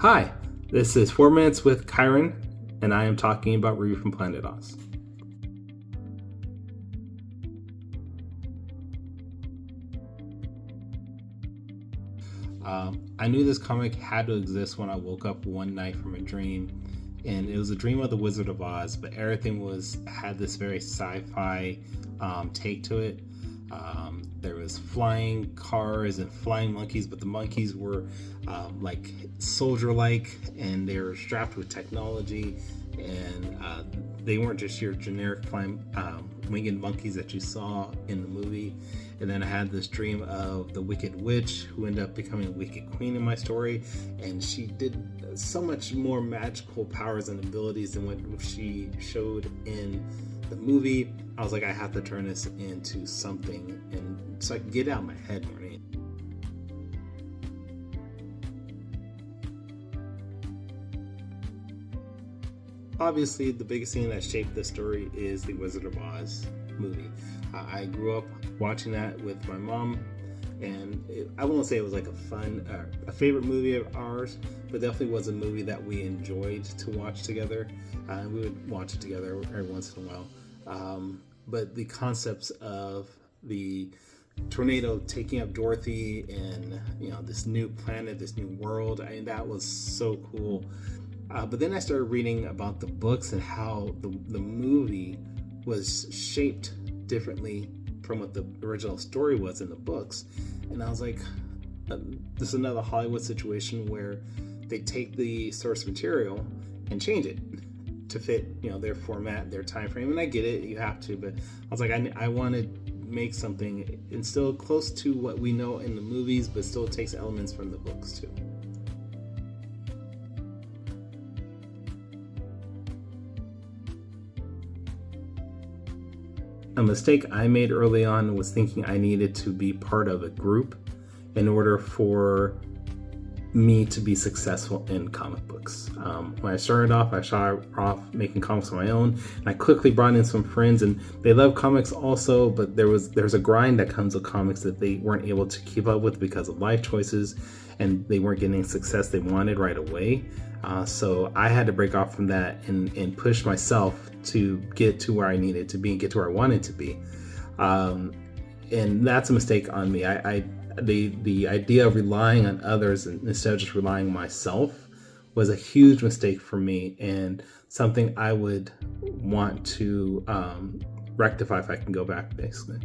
Hi, this is 4 Minutes with Kyrun, and I am talking about Review from Planet Oz. I knew this comic had to exist when I woke up one night from a dream, and it was a dream of the Wizard of Oz, but everything had this very sci-fi take to it. There was flying cars and flying monkeys, but the monkeys were like soldier-like, and they were strapped with technology, and they weren't just your generic flying winged monkeys that you saw in the movie. And then I had this dream of the Wicked Witch, who ended up becoming a Wicked Queen in my story, and she did so much more magical powers and abilities than what she showed in the movie. I was like, I have to turn this into something, and so I can get out of my head more. Obviously, the biggest thing that shaped this story is the Wizard of Oz movie. I grew up watching that with my mom, and I won't say it was like a favorite movie of ours, but definitely was a movie that we enjoyed to watch together. We would watch it together every once in a while. But the concepts of the tornado taking up Dorothy and this new planet, this new world, that was so cool. But then I started reading about the books and how the movie was shaped differently from what the original story was in the books. And I was like, this is another Hollywood situation where they take the source material and change it to fit their format, their time frame. And I get it, you have to, but I was like, I want to make something and still close to what we know in the movies, but still takes elements from the books too. A mistake I made early on was thinking I needed to be part of a group in order for me to be successful in comic books. When I started off, I started off making comics on my own, and I quickly brought in some friends, and they love comics also, but there's a grind that comes with comics that they weren't able to keep up with because of life choices, and they weren't getting the success they wanted right away. So I had to break off from that and push myself to get to where I needed to be and get to where I wanted to be. And that's a mistake on me. The idea of relying on others instead of just relying on myself was a huge mistake for me, and something I would want to rectify if I can go back, basically.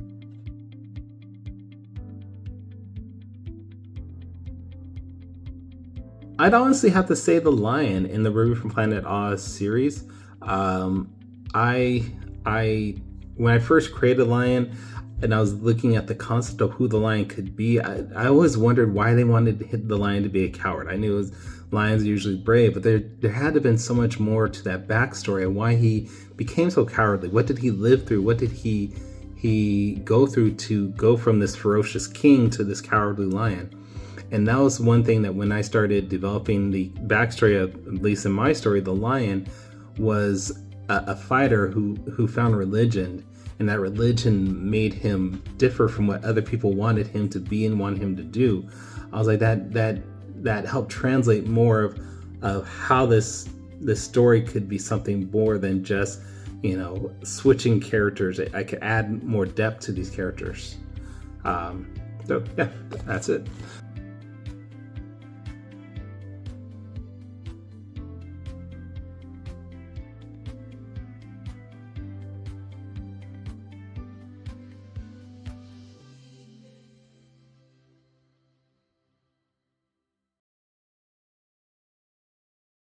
I'd honestly have to say the lion in the Review from Planet Oz series. I when I first created Lion and I was looking at the concept of who the lion could be, I always wondered why they wanted the lion to be a coward. I knew lions are usually brave, but there had to have been so much more to that backstory and why he became so cowardly. What did he live through? What did he go through to go from this ferocious king to this cowardly lion? And that was one thing that when I started developing the backstory of, at least in my story, the lion was a fighter who found religion, and that religion made him differ from what other people wanted him to be and wanted him to do. I was like, that helped translate more of how this story could be something more than just switching characters. I could add more depth to these characters. So yeah, that's it.